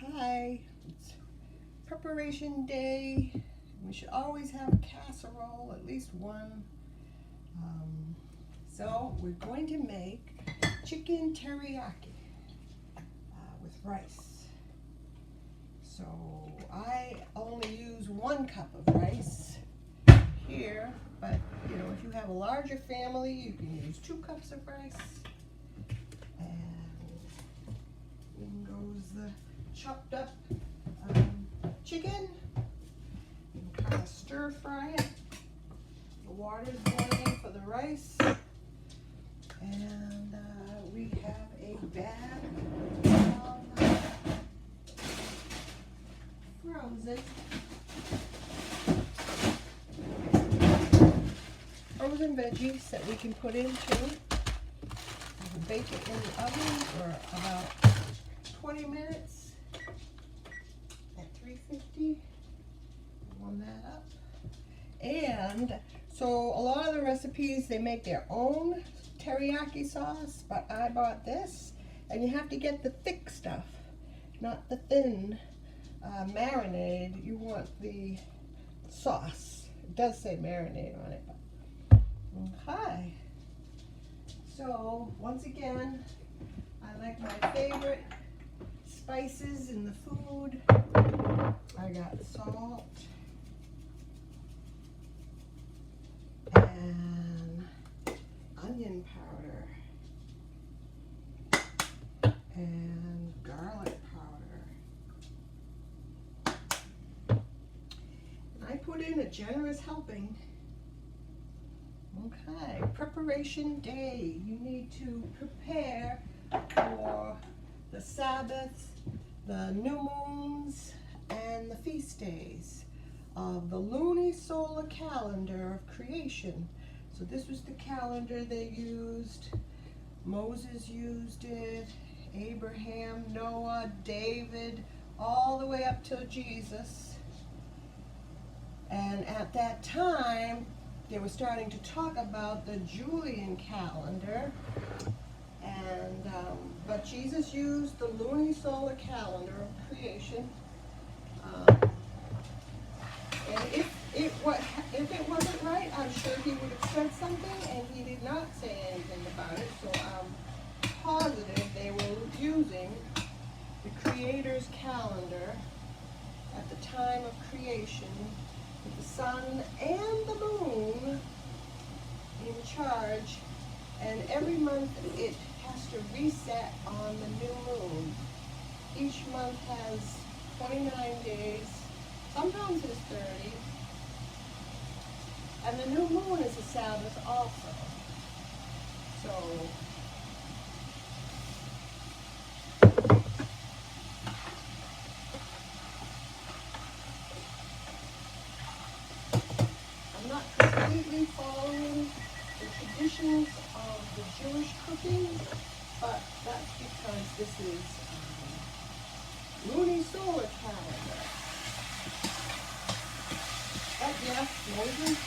Hi, it's preparation day. We should always have a casserole, at least one. So we're going to make chicken teriyaki with rice. So I only use 1 cup of rice here, but if you have a larger family, you can use 2 cups of rice. And in goes the chopped up chicken. You can kind of stir fry it. The water's boiling for the rice. And we have a bag of frozen veggies that we can put in too. We can bake it in the oven for about 20 minutes at 350. Warm that up. And so a lot of the recipes, they make their own teriyaki sauce, but I bought this, and you have to get the thick stuff, not the thin marinade. You want the sauce. It does say marinade on it. Okay. So once again, I like my favorite spices in the food. I got salt and onion powder and garlic powder. And I put in a generous helping. Okay, preparation day. You need to prepare for the Sabbath, the new moons, and the feast days of the lunisolar calendar of creation. So this was the calendar they used. Moses used it, Abraham, Noah, David, all the way up till Jesus. And at that time, they were starting to talk about the Julian calendar, and but Jesus used the lunisolar calendar of creation. And if it wasn't right, I'm sure he would have said something, and he did not say anything about it. So I'm positive they were using the Creator's calendar at the time of creation, with the sun and the moon in charge, and every month it has to reset on the new moon. Each month has 29 days, sometimes it's 30, and the new moon is a Sabbath also. So I'm not completely following the traditions of the Jewish cooking, but that's because this is lunisolar calendar. But yes, Moses,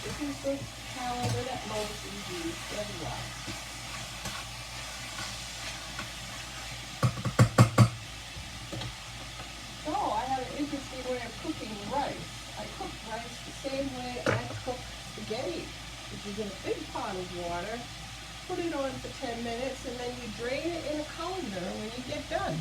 this is the calendar that Moses used as well. So I have an interesting way of cooking rice. I cook rice the same way I cook spaghetti, which is in a big pot of water. Put it on for 10 minutes, and then you drain it in a colander when you get done.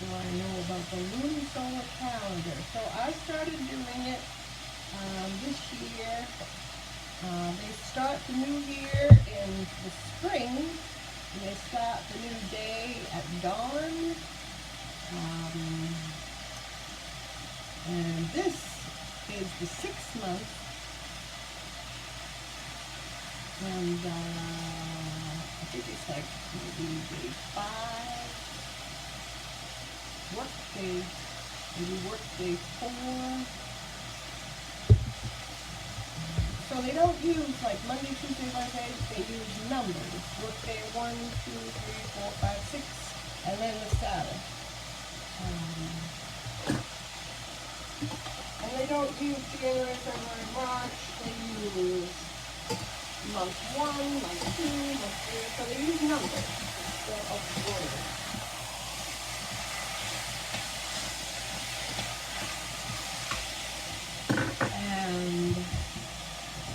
I know about the lunisolar calendar. So I started doing it this year. They start the new year in the spring, and they start the new day at dawn. And this is the 6th month, and I think it's like maybe day 5. Maybe work day 4. So So they don't use like Monday, Tuesday, Wednesday, they use numbers. Workday 1, 2, 3, 4, 5, 6, and then the Sabbath. And they don't use January, February, March, they use month 1, month 2, month 3, so they use numbers instead of words. And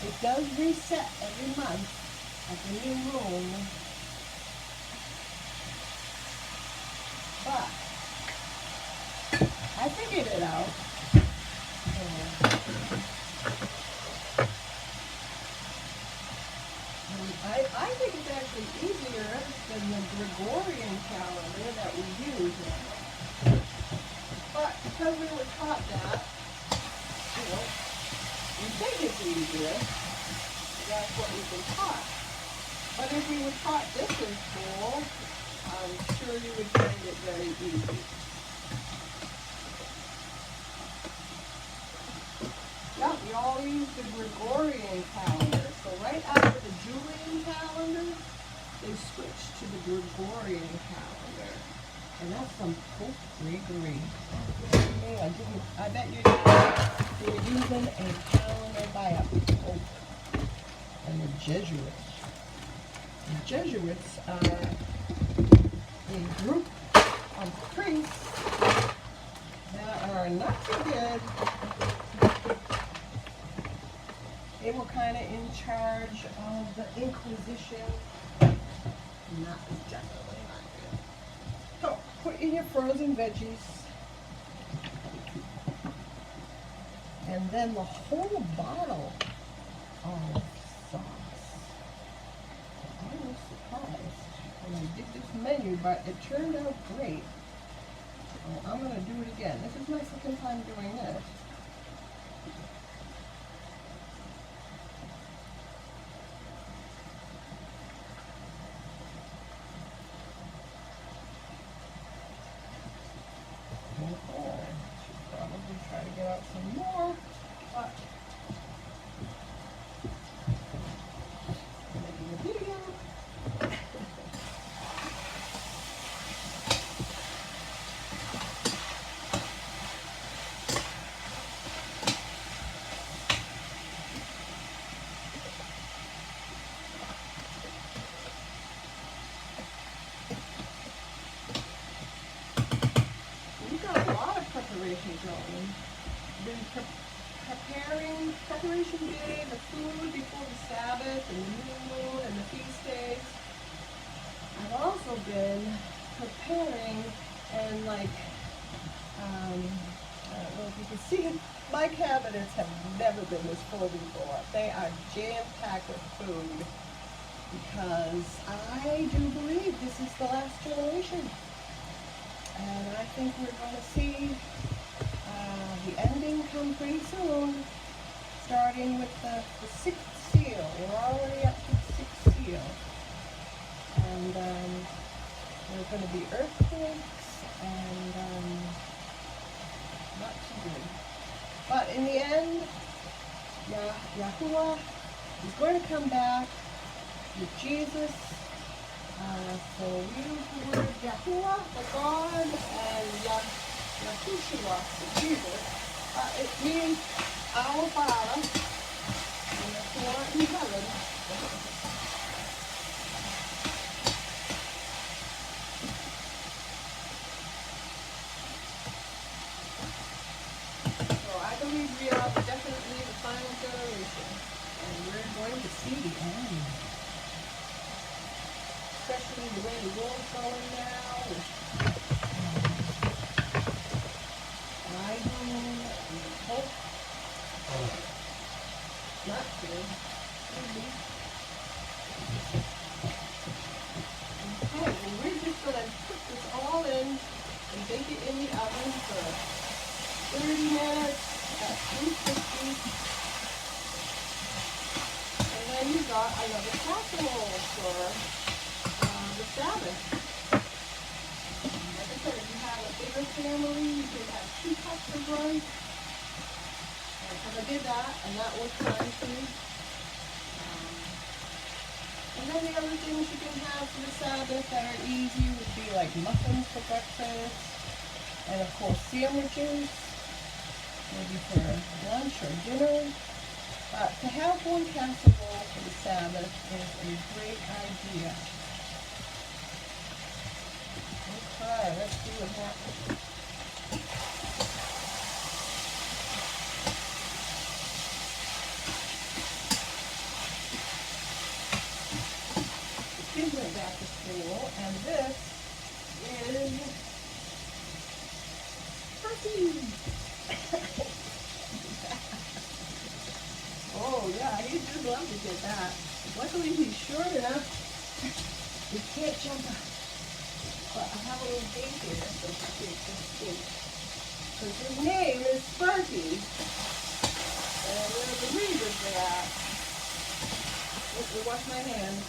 it does reset every month at the new moon, but I figured it out. I think it's actually easier than the Gregorian calendar that we use now. But because we were taught that, we think it's easier. That's what we've been taught. But if we were taught this in school, I'm sure you would find it very easy. Yeah, we all use the Gregorian calendar. So right after the Julian calendar, they switched to the Gregorian calendar. And that's from Pope Gregory. I bet you they were using a calendar by a pope and the Jesuits. The Jesuits are a group of priests that are not too good. They were kind of in charge of the Inquisition. Not generally not good. So put in your frozen veggies. And then the whole bottle of sauce. I was surprised when I did this menu, but it turned out great. So I'm going to do it again. This is my second time doing this. Should probably try to get out some more, but making a video. We've got a lot of preparation going. Been preparation day, the food before the Sabbath and the new moon and the feast days. I've also been preparing and I don't know if you can see, my cabinets have never been this full before. They are jam-packed with food because I do believe this is the last generation. And I think we're going to see the ending come pretty soon, starting with the sixth seal. We're already up to the sixth seal. And there's going to be earthquakes and not too good. But in the end, Yahuwah is going to come back with Jesus. So we use the word Yahuwah, the God, and Yahushua, Jesus. It means our Father, who art in heaven. So I believe we are definitely the final generation, and we're going to see the end. Especially the way the world's going now. I do hope not to. Maybe. Okay, well we're just going to put this all in and bake it in the oven for 30 minutes at 350. And then you got another casserole for the Sabbath. Like I said, if you have a bigger family, you can have 2 cups of rice. Because I did that, and that was time too. And then the other things you can have for the Sabbath that are easy would be like muffins for breakfast, and of course sandwiches, maybe for lunch or dinner. To have one casserole for the Sabbath is a great idea. Okay, let's see what happens. The kids went back to school, and this is turkey. Oh yeah, he'd just love to get that. Luckily he's short enough, he can't jump up. But I have a little gate here so he can escape. Because his name is Sparky. And where the readers are at. Let me wash my hands.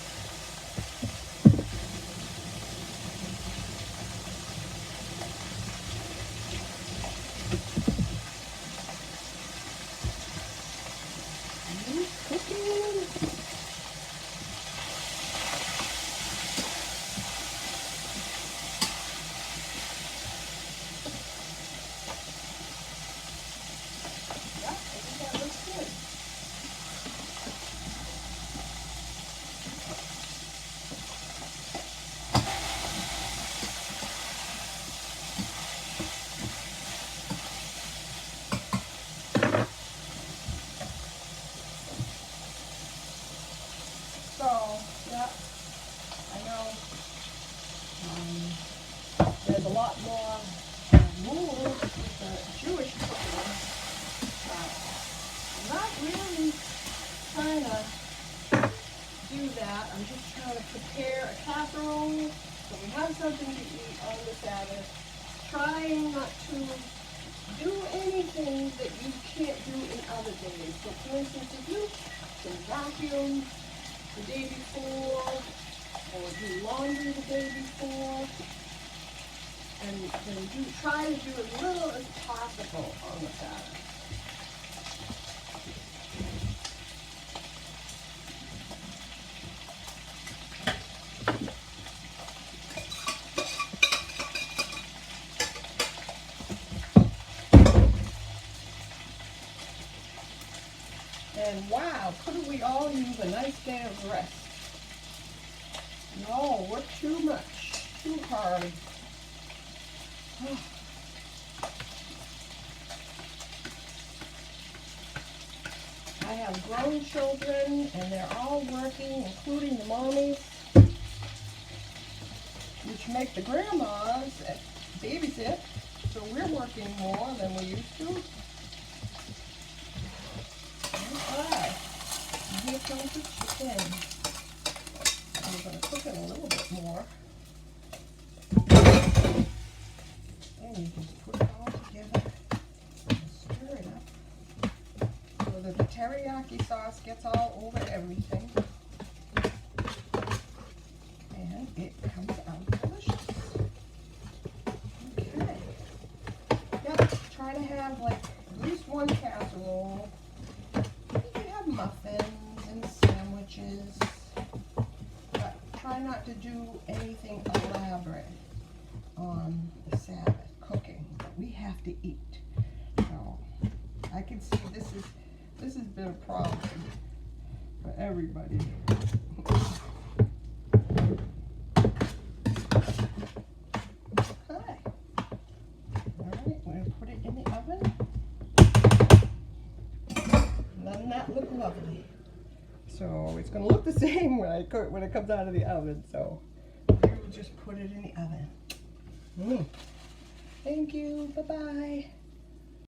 So, yeah, I know there's a lot more rules with the Jewish cooking. I'm not really trying to do that. I'm just trying to prepare a casserole so we have something to eat on the Sabbath. Trying not to do anything that you can't do in other days. So, for instance, if you can vacuum the day before, or do laundry the day before, and try to do as little as possible on the Sabbath. And wow, couldn't we all use a nice day of rest? No, work too much, too hard. I have grown children and they're all working, including the mommies, which make the grandmas babysit, so we're working more than we used to. Okay, here comes the chicken. I'm going to cook it a little bit more. And you just put it all together and stir it up so that the teriyaki sauce gets all over everything. And it comes out delicious. Okay. Yep, try to have like at least one casserole. You can have muffins and sandwiches. Try not to do anything elaborate on the Sabbath cooking. We have to eat. So I can see this has been a problem for everybody. Okay. Alright, we're gonna put it in the oven. Doesn't that look lovely? So it's going to look the same when it comes out of the oven. So we will just put it in the oven. Thank you. Bye-bye.